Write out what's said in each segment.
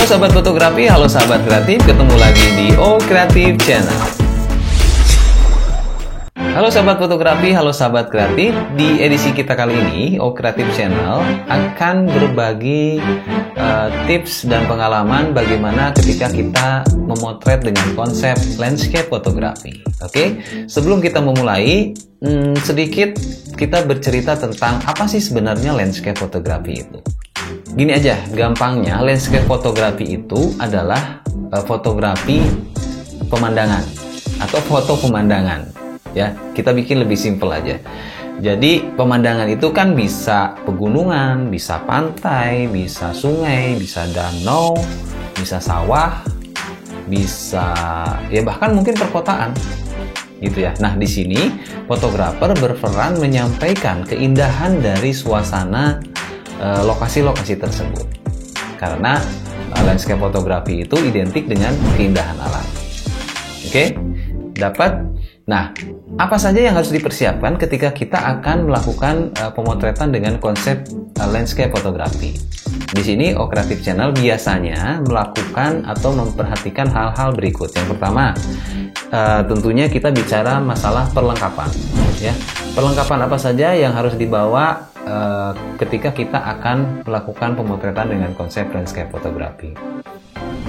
sahabat fotografi, halo sahabat kreatif, ketemu lagi di O Kreatif Channel. Halo sahabat fotografi, halo sahabat kreatif. Di edisi kita kali ini, O Kreatif Channel akan berbagi tips dan pengalaman bagaimana ketika kita memotret dengan konsep landscape fotografi. Oke, sebelum kita memulai, sedikit kita bercerita tentang apa sih sebenarnya landscape fotografi itu. Gini aja, gampangnya landscape fotografi itu adalah fotografi pemandangan atau foto pemandangan. Ya, kita bikin lebih simpel aja. Jadi pemandangan itu kan bisa pegunungan, bisa pantai, bisa sungai, bisa danau, bisa sawah, bisa ya bahkan mungkin perkotaan. Gitu ya. Nah, di sini fotografer berperan menyampaikan keindahan dari suasana lokasi-lokasi tersebut. Karena landscape fotografi itu identik dengan keindahan alam. Oke? Dapat? Nah, apa saja yang harus dipersiapkan ketika kita akan melakukan pemotretan dengan konsep landscape fotografi? Di sini O Kreatif Channel biasanya melakukan atau memperhatikan hal-hal berikut. Yang pertama, tentunya kita bicara masalah perlengkapan. Ya, perlengkapan apa saja yang harus dibawa ketika kita akan melakukan pemotretan dengan konsep landscape fotografi?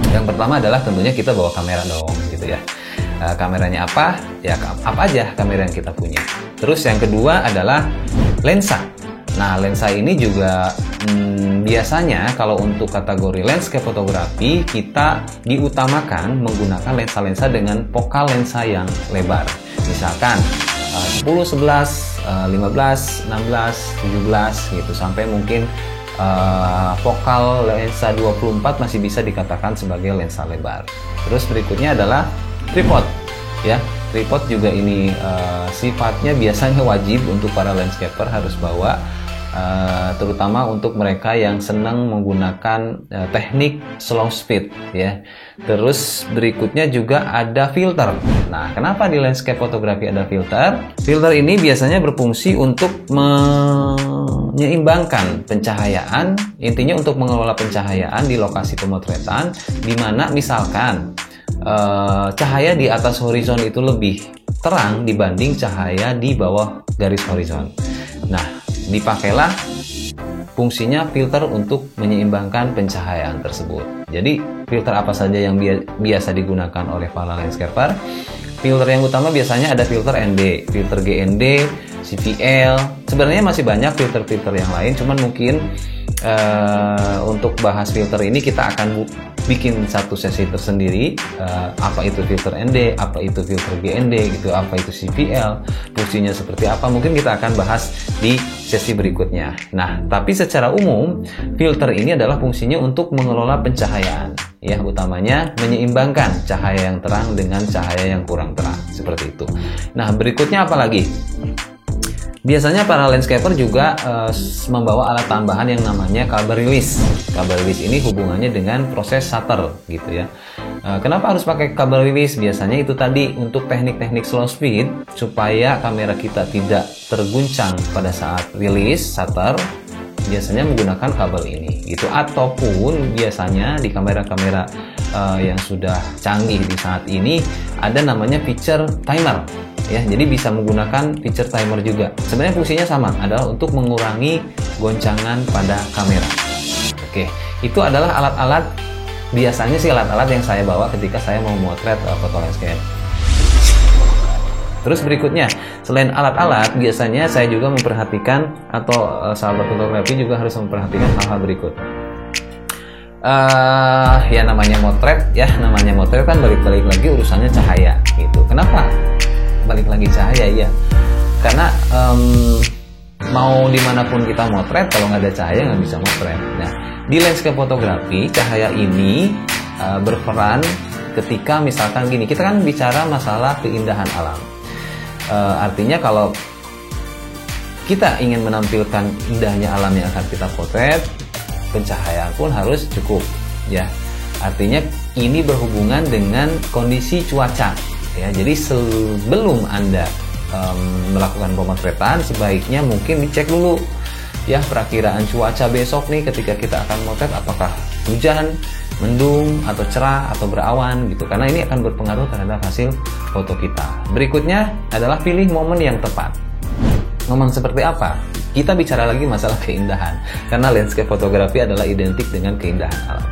Yang pertama adalah tentunya kita bawa kamera dong, gitu ya. Kameranya apa? Ya apa aja kamera yang kita punya. Terus yang kedua adalah lensa. Nah, lensa ini juga biasanya kalau untuk kategori landscape fotografi kita diutamakan menggunakan lensa-lensa dengan fokal lensa yang lebar. Misalkan 10, 11, 15, 16, 17 gitu, sampai mungkin fokal lensa 24 masih bisa dikatakan sebagai lensa lebar. Terus berikutnya adalah tripod. Ya, tripod juga ini sifatnya biasanya wajib untuk para landscaper harus bawa, terutama untuk mereka yang senang menggunakan teknik slow speed ya. Terus berikutnya juga ada filter. Nah, kenapa di landscape fotografi ada filter? Filter ini biasanya berfungsi untuk menyeimbangkan pencahayaan, intinya untuk mengelola pencahayaan di lokasi pemotretan, di mana misalkan cahaya di atas horizon itu lebih terang dibanding cahaya di bawah garis horizon. Nah, dipakailah fungsinya filter untuk menyeimbangkan pencahayaan tersebut. Jadi filter apa saja yang biasa digunakan oleh para landscaper? Filter yang utama biasanya ada filter ND, filter GND, CPL. Sebenarnya masih banyak filter-filter yang lain, cuman mungkin untuk bahas filter ini kita akan bikin satu sesi tersendiri, apa itu filter ND, apa itu filter GND gitu, apa itu CPL, fungsinya seperti apa, mungkin kita akan bahas di sesi berikutnya. Nah, tapi secara umum filter ini adalah fungsinya untuk mengelola pencahayaan, ya, utamanya menyeimbangkan cahaya yang terang dengan cahaya yang kurang terang, seperti itu. Nah, berikutnya apa lagi? Biasanya para landscaper juga membawa alat tambahan yang namanya cover release. Cover release ini hubungannya dengan proses shutter gitu ya. Kenapa harus pakai cover release? Biasanya itu tadi untuk teknik-teknik slow speed supaya kamera kita tidak terguncang pada saat release shutter. Biasanya menggunakan kabel ini gitu, ataupun biasanya di kamera-kamera yang sudah canggih di saat ini ada namanya feature timer. Ya, jadi bisa menggunakan feature timer juga. Sebenarnya fungsinya sama, adalah untuk mengurangi goncangan pada kamera. Oke, itu adalah alat-alat, biasanya sih alat-alat yang saya bawa ketika saya mau memotret foto landscape. Terus berikutnya, selain alat-alat, biasanya saya juga memperhatikan, atau sahabat fotografi juga harus memperhatikan hal-hal berikut. Ya namanya motret kan balik-balik lagi urusannya cahaya gitu. Kenapa? Balik lagi cahaya ya, karena mau dimanapun kita motret, kalau nggak ada cahaya nggak bisa motret. Nah, di landscape fotografi cahaya ini berperan ketika misalkan gini, kita kan bicara masalah keindahan alam. Artinya kalau kita ingin menampilkan indahnya alam yang akan kita potret, pencahayaan pun harus cukup ya. Artinya ini berhubungan dengan kondisi cuaca. Ya, jadi sebelum Anda melakukan pemotretan, sebaiknya mungkin dicek dulu ya perakiraan cuaca besok nih ketika kita akan motret, apakah hujan, mendung, atau cerah, atau berawan gitu, karena ini akan berpengaruh terhadap hasil foto kita. Berikutnya adalah pilih momen yang tepat. Momen seperti apa? Kita bicara lagi masalah keindahan, karena landscape fotografi adalah identik dengan keindahan alam.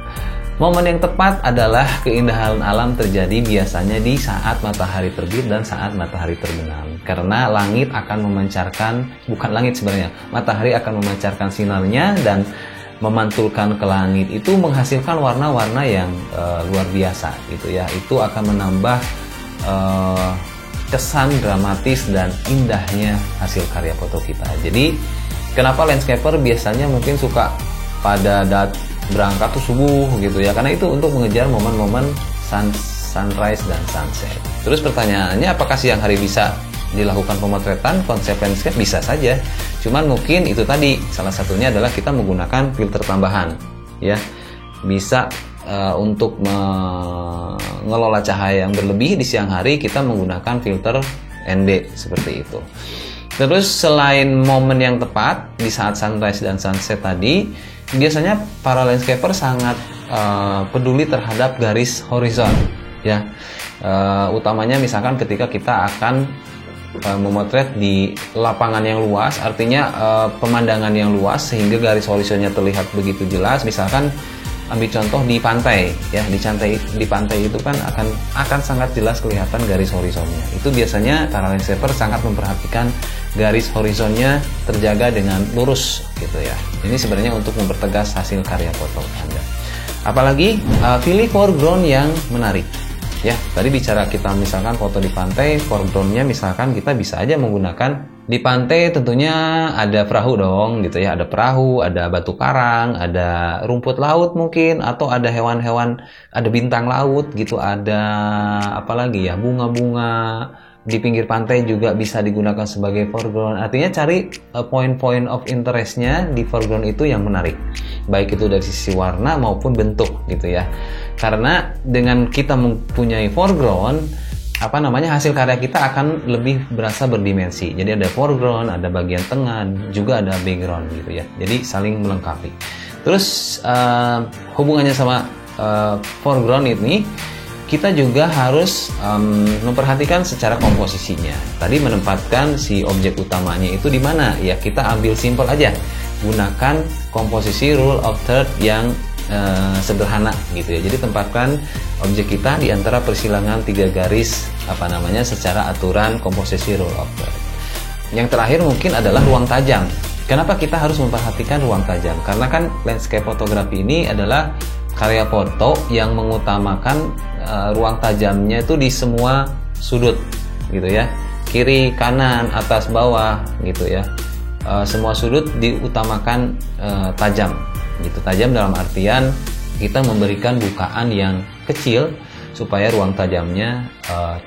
Momen yang tepat adalah keindahan alam terjadi biasanya di saat matahari terbit dan saat matahari terbenam. Karena langit akan memancarkan, bukan langit sebenarnya, matahari akan memancarkan sinarnya dan memantulkan ke langit, itu menghasilkan warna-warna yang luar biasa gitu ya. Itu akan menambah kesan dramatis dan indahnya hasil karya foto kita. Jadi kenapa landscaper biasanya mungkin suka pada berangkat tuh subuh gitu ya, karena itu untuk mengejar momen-momen sunrise dan sunset. Terus pertanyaannya, apakah siang hari bisa dilakukan pemotretan konsep landscape? Bisa saja, cuman mungkin itu tadi salah satunya adalah kita menggunakan filter tambahan ya. Bisa untuk mengelola cahaya yang berlebih di siang hari, kita menggunakan filter ND seperti itu. Terus selain momen yang tepat di saat sunrise dan sunset tadi, biasanya para landscaper sangat peduli terhadap garis horizon ya. Utamanya misalkan ketika kita akan memotret di lapangan yang luas, artinya pemandangan yang luas sehingga garis horizonnya terlihat begitu jelas. Misalkan ambil contoh di pantai ya, di pantai itu kan akan sangat jelas kelihatan garis horizonnya. Itu biasanya para landscaper sangat memperhatikan garis horizonnya terjaga dengan lurus gitu ya. Ini sebenarnya untuk mempertegas hasil karya foto Anda. Apalagi pilih foreground yang menarik. Ya, tadi bicara kita misalkan foto di pantai, foregroundnya misalkan kita bisa aja menggunakan di pantai, tentunya ada perahu dong gitu ya, ada perahu, ada batu karang, ada rumput laut mungkin, atau ada hewan-hewan, ada bintang laut gitu, ada apalagi ya, bunga-bunga di pinggir pantai juga bisa digunakan sebagai foreground. Artinya cari point-point of interestnya di foreground itu yang menarik, baik itu dari sisi warna maupun bentuk gitu ya. Karena dengan kita mempunyai foreground, hasil karya kita akan lebih berasa berdimensi. Jadi ada foreground, ada bagian tengah, juga ada background gitu ya. Jadi saling melengkapi. Terus hubungannya sama foreground ini, kita juga harus memperhatikan secara komposisinya. Tadi menempatkan si objek utamanya itu di mana? Ya kita ambil simple aja, gunakan komposisi rule of third yang sederhana gitu ya. Jadi tempatkan objek kita di antara persilangan 3 garis secara aturan komposisi rule of third. Yang terakhir mungkin adalah ruang tajam. Kenapa kita harus memperhatikan ruang tajam? Karena kan landscape fotografi ini adalah karya foto yang mengutamakan ruang tajamnya itu di semua sudut gitu ya, kiri, kanan, atas, bawah gitu ya. Semua sudut diutamakan tajam gitu. Tajam dalam artian kita memberikan bukaan yang kecil supaya ruang tajamnya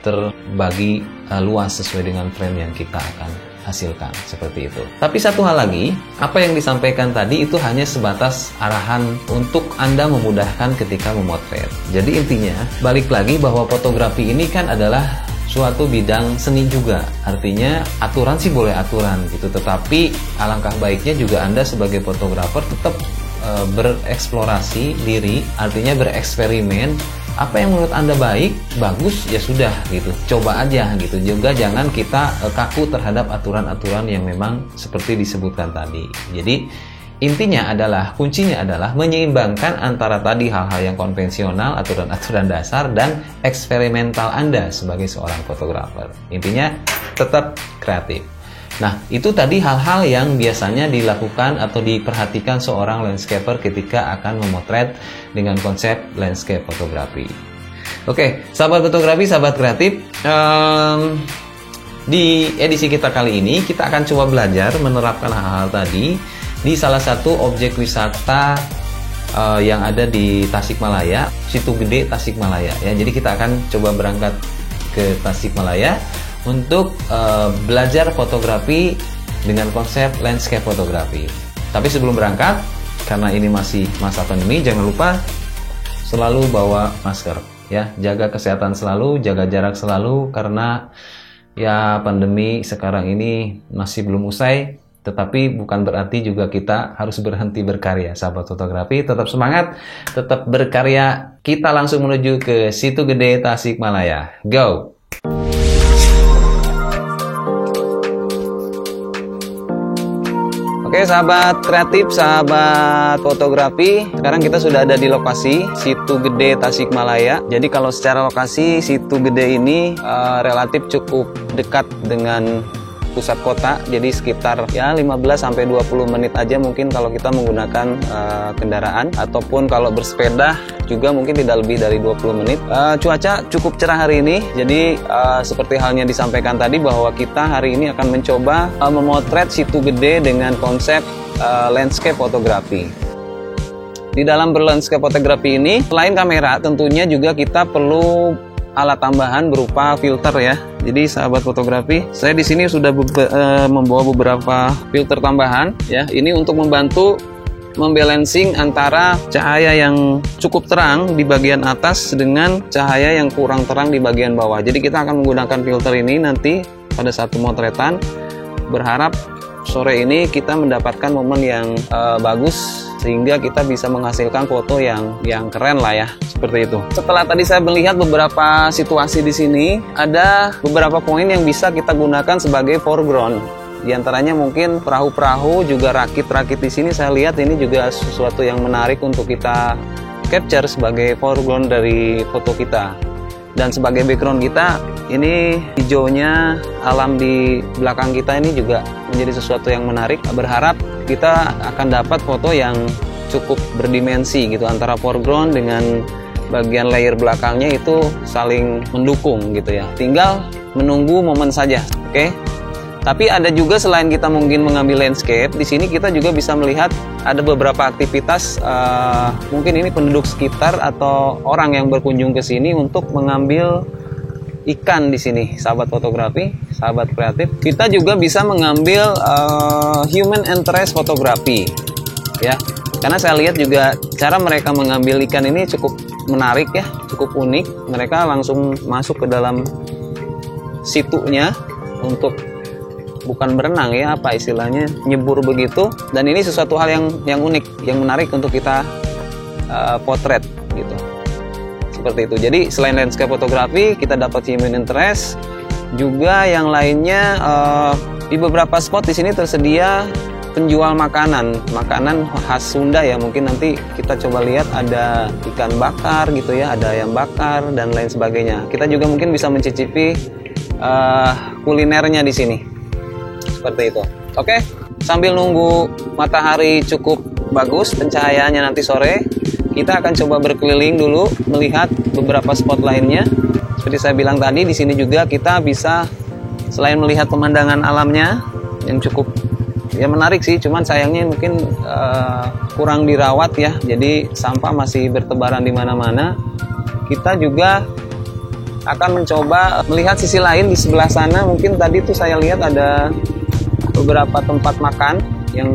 terbagi luas sesuai dengan frame yang kita akan hasilkan, seperti itu. Tapi satu hal lagi, apa yang disampaikan tadi itu hanya sebatas arahan untuk Anda memudahkan ketika memotret. Jadi intinya, balik lagi bahwa fotografi ini kan adalah suatu bidang seni juga. Artinya aturan sih boleh aturan gitu, tetapi alangkah baiknya juga Anda sebagai fotografer tetap bereksplorasi diri, artinya bereksperimen. Apa yang menurut Anda baik, bagus, ya sudah gitu, coba aja gitu. Juga jangan kita kaku terhadap aturan-aturan yang memang seperti disebutkan tadi. Jadi intinya adalah, kuncinya adalah menyeimbangkan antara tadi hal-hal yang konvensional, aturan-aturan dasar, dan eksperimental Anda sebagai seorang fotografer. Intinya tetap kreatif. Nah, itu tadi hal-hal yang biasanya dilakukan atau diperhatikan seorang landscaper ketika akan memotret dengan konsep landscape fotografi. Oke, sahabat fotografi, sahabat kreatif, di edisi kita kali ini kita akan coba belajar menerapkan hal-hal tadi di salah satu objek wisata yang ada di Tasikmalaya, Situ Gede Tasikmalaya ya. Jadi kita akan coba berangkat ke Tasikmalaya untuk belajar fotografi dengan konsep landscape fotografi. Tapi sebelum berangkat, karena ini masih masa pandemi, jangan lupa selalu bawa masker ya, jaga kesehatan selalu, jaga jarak selalu, karena ya pandemi sekarang ini masih belum usai. Tetapi bukan berarti juga kita harus berhenti berkarya, sahabat fotografi. Tetap semangat, tetap berkarya. Kita langsung menuju ke Situ Gede, Tasikmalaya. Go! Oke sahabat kreatif, sahabat fotografi, sekarang kita sudah ada di lokasi Situ Gede, Tasikmalaya. Jadi kalau secara lokasi, Situ Gede ini relatif cukup dekat dengan pusat kota, jadi sekitar ya 15-20 menit aja mungkin kalau kita menggunakan kendaraan, ataupun kalau bersepeda juga mungkin tidak lebih dari 20 menit. Cuaca cukup cerah hari ini, jadi seperti halnya disampaikan tadi bahwa kita hari ini akan mencoba memotret Situ Gede dengan konsep landscape fotografi. Di dalam berlandscape fotografi ini, selain kamera tentunya juga kita perlu alat tambahan berupa filter ya. Jadi sahabat fotografi, saya di sini sudah membawa beberapa filter tambahan ya. Ini untuk membantu membalancing antara cahaya yang cukup terang di bagian atas dengan cahaya yang kurang terang di bagian bawah. Jadi kita akan menggunakan filter ini nanti pada saat pemotretan. Berharap sore ini kita mendapatkan momen yang bagus sehingga kita bisa menghasilkan foto yang keren lah ya, seperti itu. Setelah tadi saya melihat beberapa situasi di sini, ada beberapa poin yang bisa kita gunakan sebagai foreground. Di antaranya mungkin perahu-perahu, juga rakit-rakit di sini saya lihat ini juga sesuatu yang menarik untuk kita capture sebagai foreground dari foto kita. Dan sebagai background kita, ini hijaunya alam di belakang kita ini juga menjadi sesuatu yang menarik. Berharap kita akan dapat foto yang cukup berdimensi gitu, antara foreground dengan bagian layer belakangnya itu saling mendukung gitu ya. Tinggal menunggu momen saja, oke? Tapi ada juga selain kita mungkin mengambil landscape, di sini kita juga bisa melihat ada beberapa aktivitas, mungkin ini penduduk sekitar atau orang yang berkunjung ke sini untuk mengambil ikan di sini, sahabat fotografi, sahabat kreatif. Kita juga bisa mengambil human interest fotografi, ya. Karena saya lihat juga cara mereka mengambil ikan ini cukup menarik ya, cukup unik. Mereka langsung masuk ke dalam situnya untuk bukan berenang ya, apa istilahnya, nyebur begitu. Dan ini sesuatu hal yang unik, yang menarik untuk kita potret gitu. Seperti itu. Jadi selain landscape fotografi, kita dapat human interest, juga yang lainnya di beberapa spot di sini tersedia penjual makanan khas Sunda ya. Mungkin nanti kita coba lihat ada ikan bakar gitu ya, ada ayam bakar dan lain sebagainya. Kita juga mungkin bisa mencicipi kulinernya di sini. Seperti itu. Oke, sambil nunggu matahari cukup bagus pencahayaannya nanti sore, kita akan coba berkeliling dulu melihat beberapa spot lainnya. Seperti saya bilang tadi, di sini juga kita bisa selain melihat pemandangan alamnya yang cukup ya menarik sih, cuman sayangnya mungkin kurang dirawat ya. Jadi sampah masih bertebaran di mana-mana. Kita juga akan mencoba melihat sisi lain di sebelah sana. Mungkin tadi tuh saya lihat ada beberapa tempat makan yang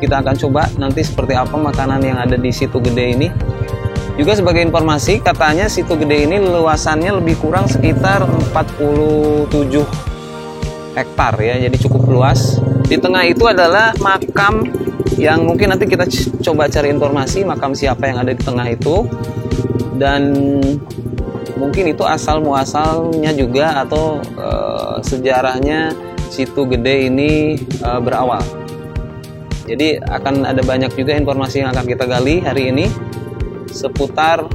kita akan coba nanti seperti apa makanan yang ada di Situ Gede ini. Juga sebagai informasi, katanya Situ Gede ini luasannya lebih kurang sekitar 47 hektar ya, jadi cukup luas. Di tengah itu adalah makam yang mungkin nanti kita coba cari informasi makam siapa yang ada di tengah itu, dan mungkin itu asal muasalnya juga atau sejarahnya Situ Gede ini berawal. Jadi akan ada banyak juga informasi yang akan kita gali hari ini seputar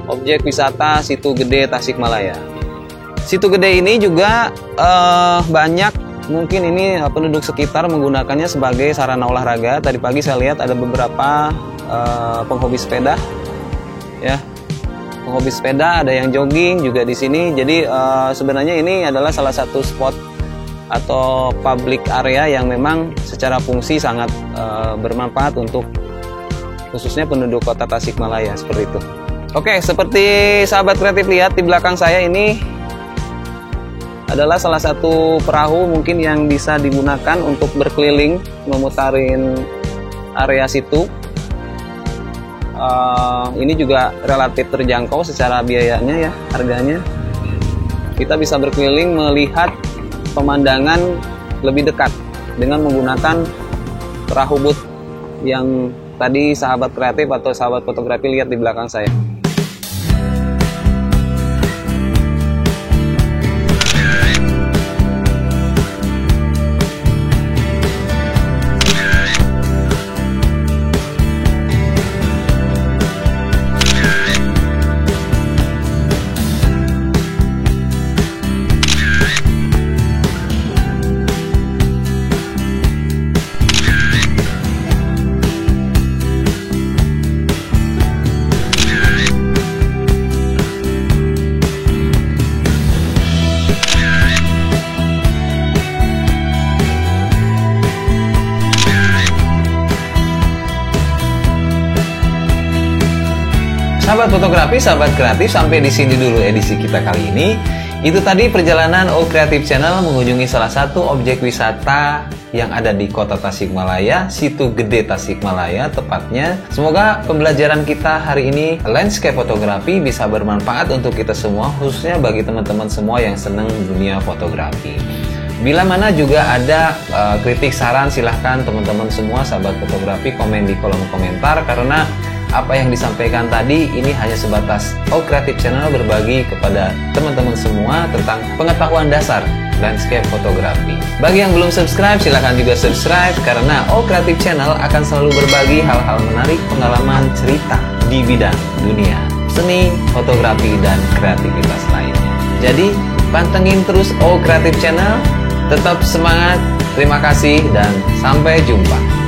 objek wisata Situ Gede Tasikmalaya. Situ Gede ini juga banyak mungkin ini penduduk sekitar menggunakannya sebagai sarana olahraga. Tadi pagi saya lihat ada beberapa penghobi sepeda, ya, penghobi sepeda, ada yang jogging juga di sini. Jadi sebenarnya ini adalah salah satu spot atau public area yang memang secara fungsi sangat bermanfaat untuk khususnya penduduk kota Tasikmalaya, seperti itu. Oke, seperti sahabat kreatif lihat di belakang saya ini adalah salah satu perahu mungkin yang bisa digunakan untuk berkeliling memutarin area situ. Ini juga relatif terjangkau secara biayanya ya, harganya. Kita bisa berkeliling melihat pemandangan lebih dekat dengan menggunakan perahu boot yang tadi sahabat kreatif atau sahabat fotografi lihat di belakang saya. Sahabat fotografi, sahabat kreatif, sampai di sini dulu edisi kita kali ini. Itu tadi perjalanan O Creative Channel mengunjungi salah satu objek wisata yang ada di Kota Tasikmalaya, Situ Gede Tasikmalaya tepatnya. Semoga pembelajaran kita hari ini landscape fotografi bisa bermanfaat untuk kita semua, khususnya bagi teman-teman semua yang senang dunia fotografi. Bila mana juga ada kritik saran, silahkan teman-teman semua sahabat fotografi komen di kolom komentar, karena apa yang disampaikan tadi ini hanya sebatas O Creative Channel berbagi kepada teman-teman semua tentang pengetahuan dasar landscape fotografi. Bagi yang belum subscribe, silahkan juga subscribe, karena O Creative Channel akan selalu berbagi hal-hal menarik, pengalaman, cerita di bidang dunia seni, fotografi, dan kreativitas lainnya. Jadi pantengin terus O Creative Channel, tetap semangat, terima kasih, dan sampai jumpa.